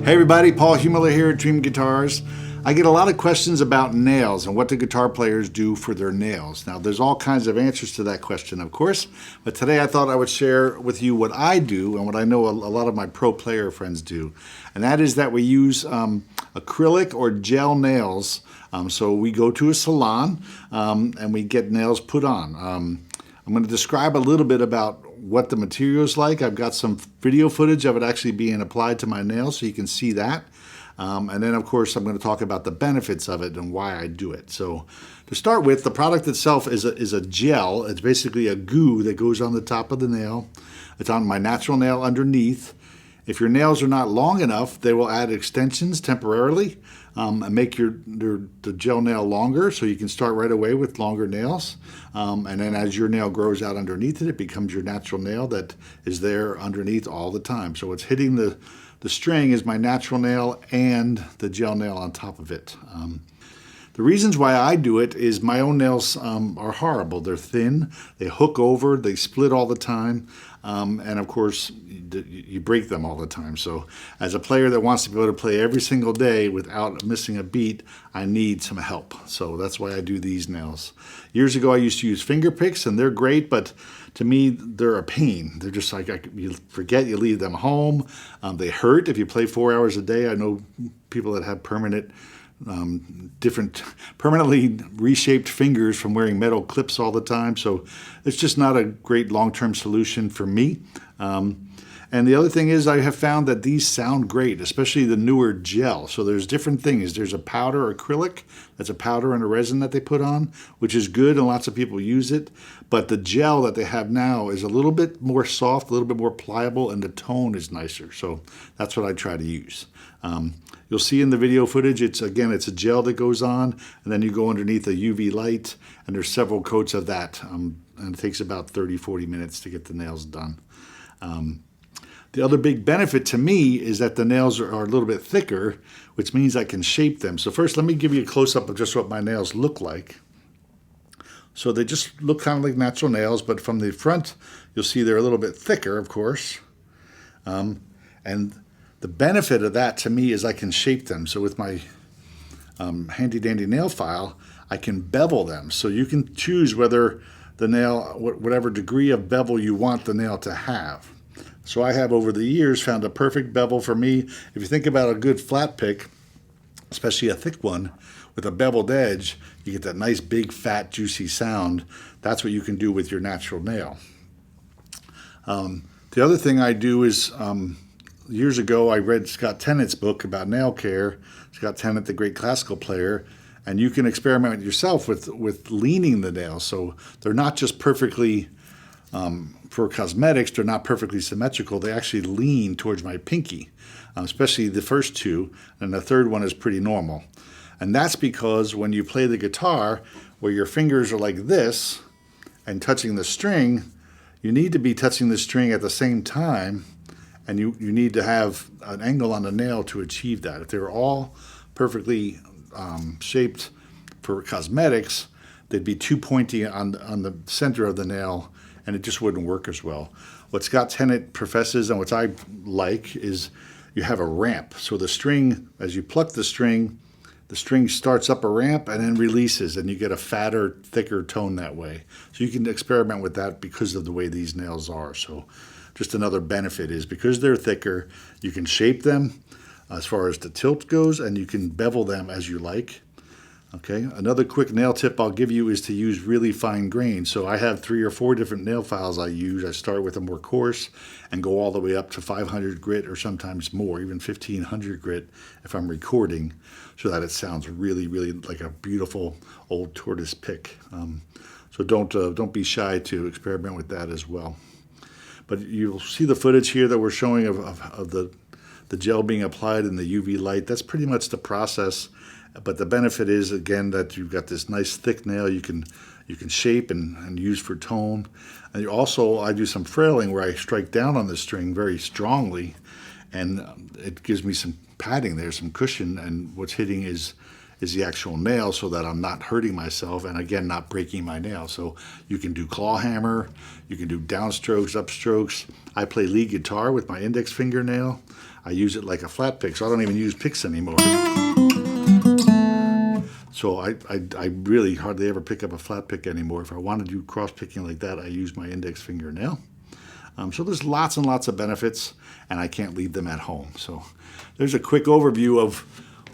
Hey everybody, Paul Humiller here at Dream Guitars. I get a lot of questions about nails and what do guitar players do for their nails. Now there's all kinds of answers to that question, of course, but today I thought I would share with you what I do and what I know a lot of my pro player friends do. And that is that we use acrylic or gel nails. So we go to a salon and we get nails put on. I'm going to describe a little bit about what the material is like. I've got some video footage of it actually being applied to my nails so you can see that. And then, of course, I'm going to talk about the benefits of it and why I do it. So to start with, the product itself is a gel. It's basically a goo that goes on the top of the nail. It's on my natural nail underneath. If your nails are not long enough, they will add extensions temporarily and make the gel nail longer, so you can start right away with longer nails. And then as your nail grows out underneath it, it becomes your natural nail that is there underneath all the time. So it's hitting the string is my natural nail and the gel nail on top of it. The reasons why I do it is my own nails are horrible. They're thin, they hook over, they split all the time, and of course you break them all the time. So as a player that wants to be able to play every single day without missing a beat, I need some help. So that's why I do these nails. Years ago I used to use finger picks and they're great, but to me they're a pain. They're just like, you forget, you leave them home. They hurt if you play 4 hours a day. I know people that have permanently reshaped fingers from wearing metal clips all the time. So it's just not a great long-term solution for me. And the other thing is I have found that these sound great, especially the newer gel. So there's different things. There's a powder acrylic. That's a powder and a resin that they put on, which is good and lots of people use it. But the gel that they have now is a little bit more soft, a little bit more pliable, and the tone is nicer. So that's what I try to use. You'll see in the video footage, it's a gel that goes on, and then you go underneath a UV light, and there's several coats of that, and it takes about 30-40 minutes to get the nails done. The other big benefit to me is that the nails are a little bit thicker, which means I can shape them. So first, let me give you a close-up of just what my nails look like. So they just look kind of like natural nails, but from the front, you'll see they're a little bit thicker, of course. And the benefit of that to me is I can shape them. So with my handy dandy nail file, I can bevel them. So you can choose whether the nail, whatever degree of bevel you want the nail to have. So I have over the years found a perfect bevel for me. If you think about a good flat pick, especially a thick one with a beveled edge, you get that nice big fat juicy sound. That's what you can do with your natural nail. The other thing I do is years ago, I read Scott Tennant's book about nail care. Scott Tennant, the great classical player, and you can experiment yourself with leaning the nails. So they're not just perfectly, for cosmetics, they're not perfectly symmetrical. They actually lean towards my pinky, especially the first two, and the third one is pretty normal. And that's because when you play the guitar, where your fingers are like this and touching the string, you need to be touching the string at the same time. And you need to have an angle on the nail to achieve that. If they're all perfectly shaped for cosmetics, they'd be too pointy on the center of the nail, and it just wouldn't work as well. What Scott Tennant professes and what I like is you have a ramp. So the string, as you pluck the string starts up a ramp and then releases, and you get a fatter, thicker tone that way. So you can experiment with that because of the way these nails are. So just another benefit is because they're thicker, you can shape them as far as the tilt goes, and you can bevel them as you like. Okay, another quick nail tip I'll give you is to use really fine grain. So I have 3 or 4 different nail files I use. I start with a more coarse and go all the way up to 500 grit or sometimes more, even 1500 grit if I'm recording, so that it sounds really, really like a beautiful old tortoise pick. So don't be shy to experiment with that as well. But you'll see the footage here that we're showing of the gel being applied in the UV light. That's pretty much the process. But the benefit is, again, that you've got this nice thick nail you can shape and use for tone. And I do some frailing where I strike down on the string very strongly, and it gives me some padding there, some cushion, and what's hitting is the actual nail so that I'm not hurting myself and, again, not breaking my nail. So you can do claw hammer, you can do downstrokes, upstrokes. I play lead guitar with my index fingernail. I use it like a flat pick, so I don't even use picks anymore. So I really hardly ever pick up a flat pick anymore. If I want to do cross picking like that, I use my index fingernail. So there's lots and lots of benefits, and I can't leave them at home. So there's a quick overview of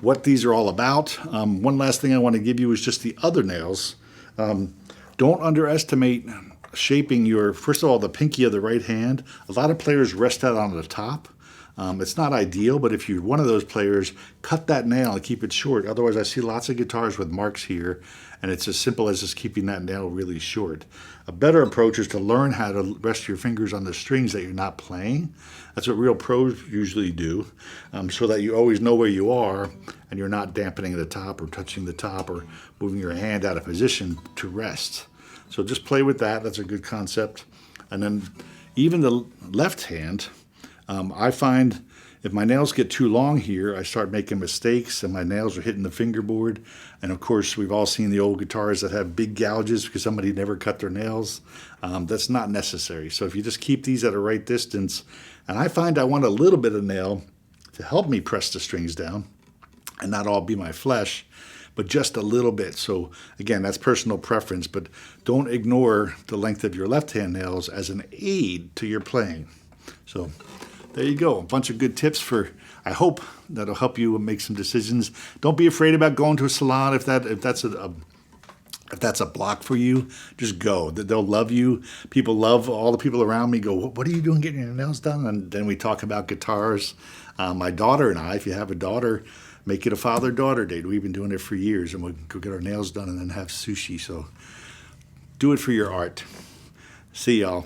what these are all about. One last thing I want to give you is just the other nails. Don't underestimate shaping your, first of all, the pinky of the right hand. A lot of players rest that on the top. It's not ideal, but if you're one of those players, cut that nail and keep it short. Otherwise, I see lots of guitars with marks here, and it's as simple as just keeping that nail really short. A better approach is to learn how to rest your fingers on the strings that you're not playing. That's what real pros usually do, so that you always know where you are, and you're not dampening the top or touching the top or moving your hand out of position to rest. So just play with that. That's a good concept. And then even the left hand, I find if my nails get too long here, I start making mistakes and my nails are hitting the fingerboard. And of course, we've all seen the old guitars that have big gouges because somebody never cut their nails. That's not necessary. So if you just keep these at a right distance, and I find I want a little bit of nail to help me press the strings down and not all be my flesh, but just a little bit. So again, that's personal preference, but don't ignore the length of your left hand nails as an aid to your playing. So there you go, a bunch of good tips for, I hope that'll help you make some decisions. Don't be afraid about going to a salon if that's a block for you. Just go. They'll love you. People love, all the people around me go, what are you doing getting your nails done? And then we talk about guitars. My daughter and I, if you have a daughter, make it a father-daughter date. We've been doing it for years, and we'll go get our nails done and then have sushi. So do it for your art. See y'all.